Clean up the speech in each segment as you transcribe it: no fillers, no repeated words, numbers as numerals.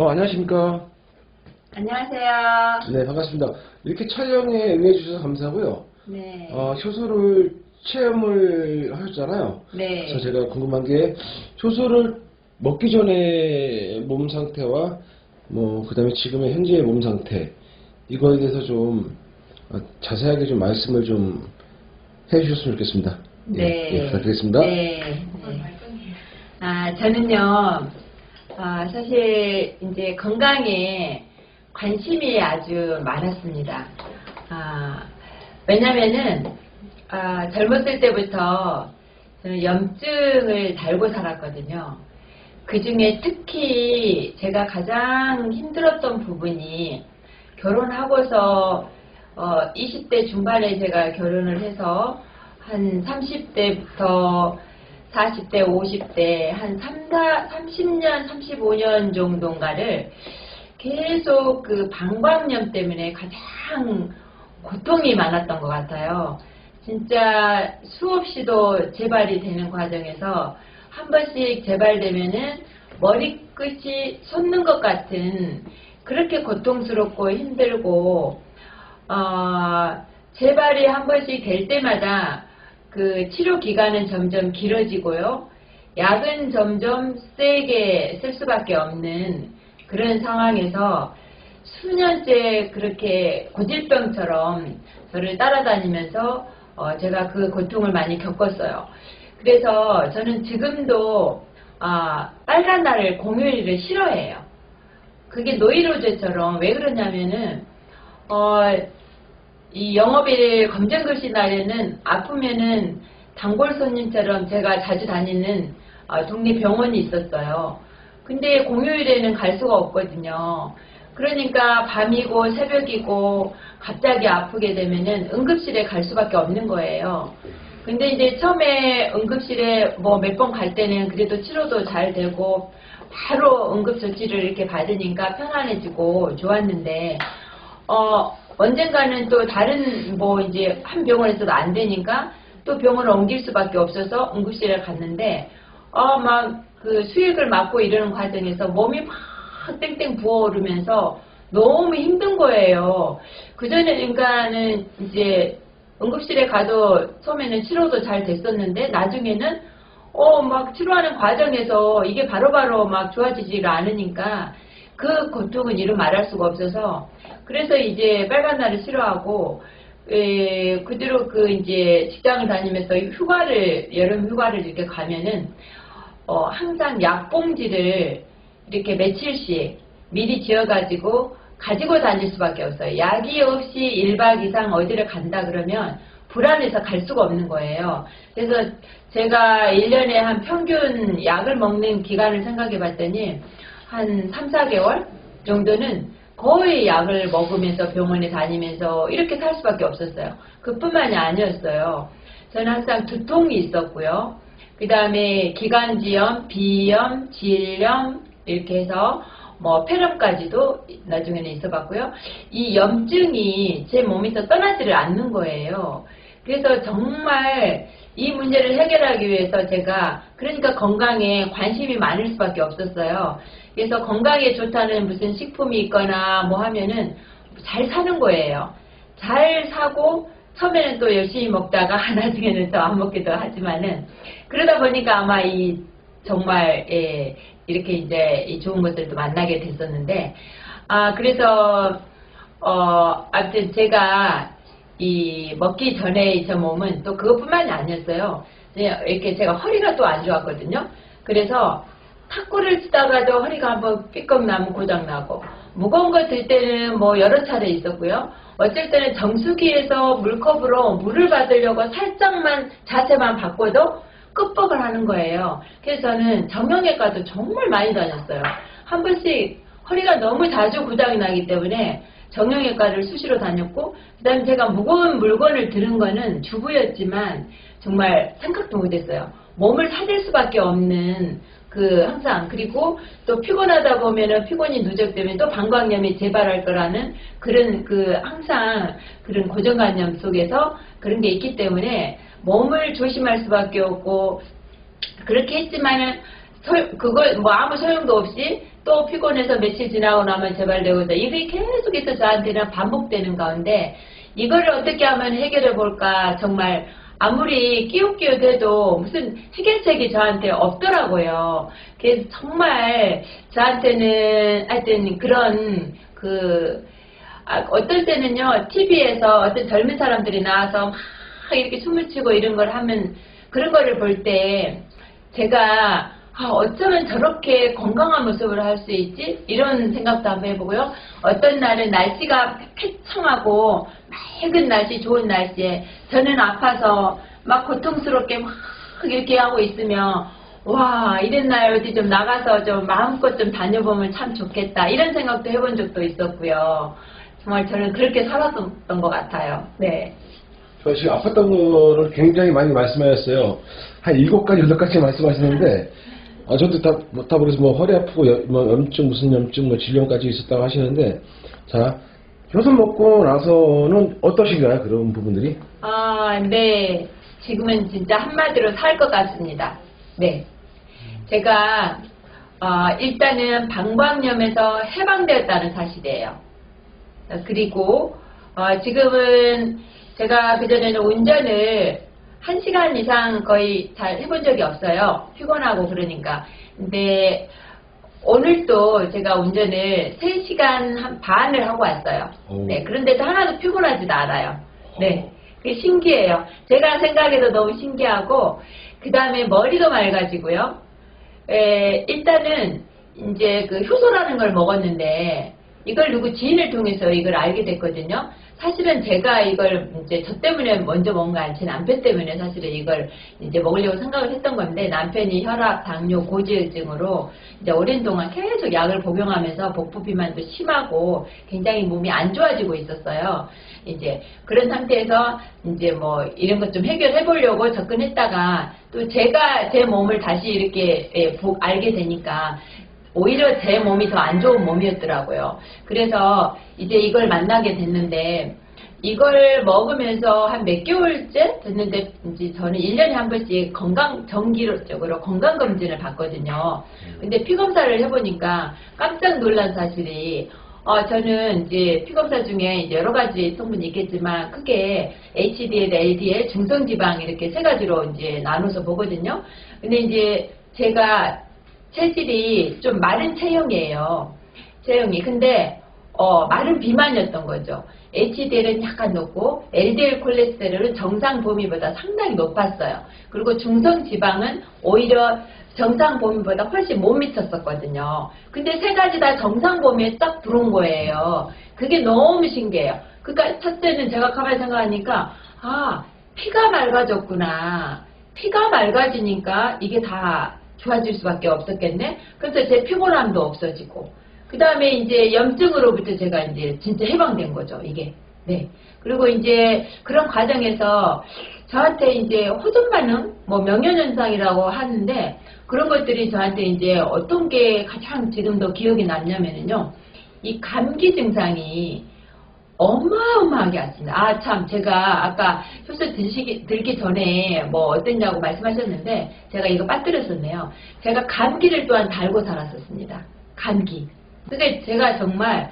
안녕하십니까. 안녕하세요. 네, 반갑습니다. 이렇게 촬영에 응해주셔서 감사하고요. 네. 효소를 체험을 하셨잖아요. 네. 그래서 제가 궁금한 게, 효소를 먹기 전에 몸 상태와, 그 다음에 지금의 현재의 몸 상태, 이거에 대해서 좀 자세하게 좀 말씀을 좀 해주셨으면 좋겠습니다. 네. 예, 부탁드리겠습니다. 네. 저는요, 사실 이제 건강에 관심이 아주 많았습니다. 왜냐면은, 젊었을 때부터 저는 염증을 달고 살았거든요. 그 중에 특히 제가 가장 힘들었던 부분이 결혼하고서 20대 중반에 제가 결혼을 해서 한 30대부터 40대, 50대 한 30년, 35년 정도인가를 계속 그 방광염 때문에 가장 고통이 많았던 것 같아요. 진짜 수없이도 재발이 되는 과정에서 한 번씩 재발되면은 머리끝이 솟는 것 같은 그렇게 고통스럽고 힘들고 재발이 한 번씩 될 때마다 그 치료 기간은 점점 길어지고요. 약은 점점 세게 쓸 수밖에 없는 그런 상황에서 수년째 그렇게 고질병처럼 저를 따라다니면서 제가 그 고통을 많이 겪었어요. 그래서 저는 지금도 빨간 날을 공휴일을 싫어해요. 그게 노이로제처럼 왜 그러냐면은 이 영업일 검정글씨 날에는 아프면은 단골 손님처럼 제가 자주 다니는 동네 병원이 있었어요. 근데 공휴일에는 갈 수가 없거든요. 그러니까 밤이고 새벽이고 갑자기 아프게 되면은 응급실에 갈 수밖에 없는 거예요. 근데 이제 처음에 응급실에 몇 번 갈 때는 그래도 치료도 잘 되고 바로 응급조치를 이렇게 받으니까 편안해지고 좋았는데 언젠가는 또 다른 이제 한 병원에서도 안 되니까 또 병원을 옮길 수밖에 없어서 응급실에 갔는데 막 그 수액을 맞고 이러는 과정에서 몸이 막 땡땡 부어오르면서 너무 힘든 거예요. 그전에는 이제 응급실에 가도 처음에는 치료도 잘 됐었는데 나중에는 막 치료하는 과정에서 이게 바로바로 막 좋아지지가 않으니까 그 고통은 이루 말할 수가 없어서 그래서 이제 빨간 날을 싫어하고 그 뒤로 그 이제 직장을 다니면서 여름 휴가를 이렇게 가면은 항상 약봉지를 이렇게 며칠씩 미리 지어가지고 가지고 다닐 수밖에 없어요. 약이 없이 1박 이상 어디를 간다 그러면 불안해서 갈 수가 없는 거예요. 그래서 제가 1년에 한 평균 약을 먹는 기간을 생각해 봤더니 한 3, 4개월 정도는 거의 약을 먹으면서 병원에 다니면서 이렇게 살 수밖에 없었어요. 그뿐만이 아니었어요. 저는 항상 두통이 있었고요. 그 다음에 기관지염, 비염, 질염 이렇게 해서 폐렴까지도 나중에는 있어봤고요. 이 염증이 제 몸에서 떠나지를 않는 거예요. 그래서 정말 이 문제를 해결하기 위해서 제가 그러니까 건강에 관심이 많을 수밖에 없었어요. 그래서 건강에 좋다는 무슨 식품이 있거나 하면은 잘 사는 거예요. 잘 사고 처음에는 또 열심히 먹다가 나중에는 더 안 먹기도 하지만은 그러다 보니까 아마 정말 이렇게 이제 이 좋은 것들도 만나게 됐었는데 그래서 아무튼 제가 이 먹기 전에 저 몸은 또 그것뿐만이 아니었어요. 이렇게 제가 허리가 또 안 좋았거든요. 그래서 탁구를 치다가도 허리가 한번 삐걱 나면 고장 나고 무거운 거 들 때는 여러 차례 있었고요. 어쩔 때는 정수기에서 물컵으로 물을 받으려고 살짝만 자세만 바꿔도 끄뻑을 하는 거예요. 그래서 저는 정형외과도 정말 많이 다녔어요. 한 번씩 허리가 너무 자주 고장이 나기 때문에 정형외과를 수시로 다녔고 그 다음에 제가 무거운 물건을 들은 거는 주부였지만 정말 생각도 못했어요. 몸을 사릴 수밖에 없는 항상 그리고 또 피곤하다 보면은 피곤이 누적되면 또 방광염이 재발할 거라는 그런 항상 그런 고정관념 속에서 그런 게 있기 때문에 몸을 조심할 수밖에 없고 그렇게 했지만은 그걸 뭐 아무 소용도 없이 또 피곤해서 며칠 지나고 나면 재발되고 이게 계속해서 저한테는 반복되는 가운데 이거를 어떻게 하면 해결해 볼까 정말 아무리 끼웃끼웃해도 무슨 해결책이 저한테 없더라고요. 그래서 정말 저한테는 하여튼 그런 어떨 때는요 TV에서 어떤 젊은 사람들이 나와서 막 이렇게 춤을 추고 이런 걸 하면 그런 거를 볼 때 제가 어쩌면 저렇게 건강한 모습을 할 수 있지? 이런 생각도 한번 해보고요. 어떤 날은 날씨가 쾌청하고 맑은 날씨, 좋은 날씨에 저는 아파서 막 고통스럽게 막 이렇게 하고 있으면 와 이런 날 어디 좀 나가서 좀 마음껏 좀 다녀보면 참 좋겠다 이런 생각도 해본 적도 있었고요. 정말 저는 그렇게 살았던 것 같아요. 네. 저 지금 아팠던 거를 굉장히 많이 말씀하셨어요. 한 7가지, 8가지 말씀하시는데, 저도 다 그래서 뭐 허리 아프고, 뭐 염증, 무슨 염증, 뭐 질염까지 있었다고 하시는데, 자, 효소 먹고 나서는 어떠신가요? 그런 부분들이? 네. 지금은 진짜 한마디로 살 것 같습니다. 네. 제가, 일단은 방광염에서 해방되었다는 사실이에요. 그리고, 지금은 제가 그전에는 운전을 1시간 이상 거의 잘 해본 적이 없어요. 피곤하고 그러니까. 근데 오늘도 제가 운전을 3시간 반을 하고 왔어요. 네, 그런데도 하나도 피곤하지도 않아요. 네, 그게 신기해요. 제가 생각해도 너무 신기하고 그 다음에 머리도 맑아지고요. 일단은 이제 그 효소라는 걸 먹었는데 이걸 누구 지인을 통해서 이걸 알게 됐거든요. 사실은 제가 이걸 이제 저 때문에 먼저 먹은 거 아니지 남편 때문에 사실은 이걸 이제 먹으려고 생각을 했던 건데 남편이 혈압, 당뇨, 고지혈증으로 이제 오랜 동안 계속 약을 복용하면서 복부 비만도 심하고 굉장히 몸이 안 좋아지고 있었어요. 이제 그런 상태에서 이제 뭐 이런 것 좀 해결해 보려고 접근했다가 또 제가 제 몸을 다시 이렇게 알게 되니까 오히려 제 몸이 더 안 좋은 몸이었더라고요. 그래서 이제 이걸 만나게 됐는데 이걸 먹으면서 한 몇 개월째 됐는데 이제 저는 1년에 한 번씩 정기적으로 건강검진을 받거든요. 근데 피검사를 해보니까 깜짝 놀란 사실이 저는 이제 피검사 중에 이제 여러 가지 성분이 있겠지만 크게 HDL, LDL, 중성지방 이렇게 세 가지로 이제 나눠서 보거든요. 근데 이제 제가 체질이 좀 마른 체형이에요. 체형이. 근데 마른 비만이었던 거죠. HDL은 약간 높고 LDL 콜레스테롤은 정상 범위보다 상당히 높았어요. 그리고 중성 지방은 오히려 정상 범위보다 훨씬 못 미쳤었거든요. 근데 세 가지 다 정상 범위에 딱 들어온 거예요. 그게 너무 신기해요. 그러니까 첫째는 제가 가만히 생각하니까 피가 맑아졌구나. 피가 맑아지니까 이게 다 좋아질 수밖에 없었겠네. 그래서 제 피곤함도 없어지고 그 다음에 이제 염증으로부터 제가 이제 진짜 해방된 거죠, 이게. 네. 그리고 이제 그런 과정에서 저한테 이제 호전 반응, 뭐 명현현상이라고 하는데 그런 것들이 저한테 이제 어떤 게 가장 지금도 기억이 남냐면은요, 이 감기 증상이 어마어마하게 왔습니다. 참, 제가 아까 효소 들기 전에 뭐 어땠냐고 말씀하셨는데, 제가 이거 빠뜨렸었네요. 제가 감기를 또한 달고 살았었습니다. 감기. 근데 제가 정말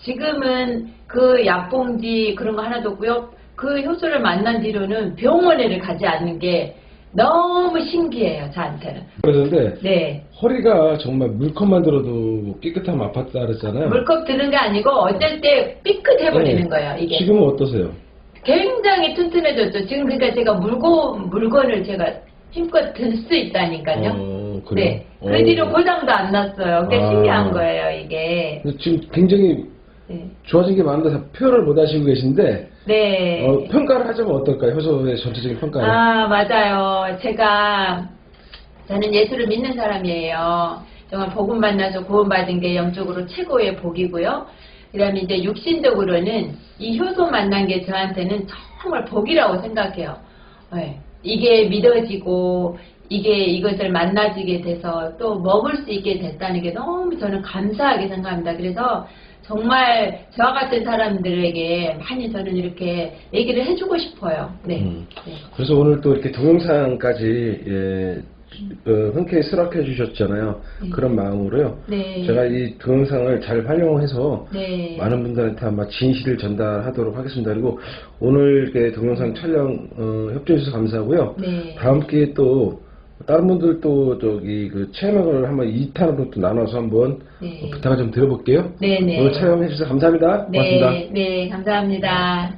지금은 그 약봉지 그런 거 하나도 없고요. 그 효소를 만난 뒤로는 병원에를 가지 않는 게 너무 신기해요, 저한테는. 그러는데 네. 허리가 정말 물컵만 들어도 깨끗하면 아팠다 그랬잖아요. 물컵 드는 게 아니고 어쩔 때 삐끗해버리는 거예요, 이게. 지금은 어떠세요? 굉장히 튼튼해졌죠. 지금 그러니까 제가 물건을 제가 힘껏 들 수 있다니까요. 그래요? 네. 그 뒤로 고장도 안 났어요. 그러니까 신기한 거예요, 이게. 근데 지금 굉장히 네. 좋아진 게 많은데 표현을 못 하시고 계신데, 네. 평가를 하자면 어떨까요? 효소의 전체적인 평가를. 맞아요. 저는 예수를 믿는 사람이에요. 정말 복음 만나서 구원받은 게 영적으로 최고의 복이고요. 그 다음에 이제 육신적으로는 이 효소 만난 게 저한테는 정말 복이라고 생각해요. 네. 이게 믿어지고, 이것을 만나지게 돼서 또 먹을 수 있게 됐다는 게 너무 저는 감사하게 생각합니다. 그래서 정말 저와 같은 사람들에게 많이 저는 이렇게 얘기를 해주고 싶어요. 네. 네. 그래서 오늘 또 이렇게 동영상까지 흔쾌히 수락해 주셨잖아요. 네. 그런 마음으로요. 네. 제가 이 동영상을 잘 활용해서 네. 많은 분들한테 아마 진실을 전달하도록 하겠습니다. 그리고 오늘 이렇게 동영상 촬영 협조해 주셔서 감사하고요. 네. 다음 기회에 또 다른 분들도 저기 그 채널을 한번 2탄으로 또 나눠서 한번 네. 부탁을 좀 드려볼게요. 네, 네. 오늘 촬영해 주셔서 감사합니다. 고맙습니다. 네, 네, 감사합니다.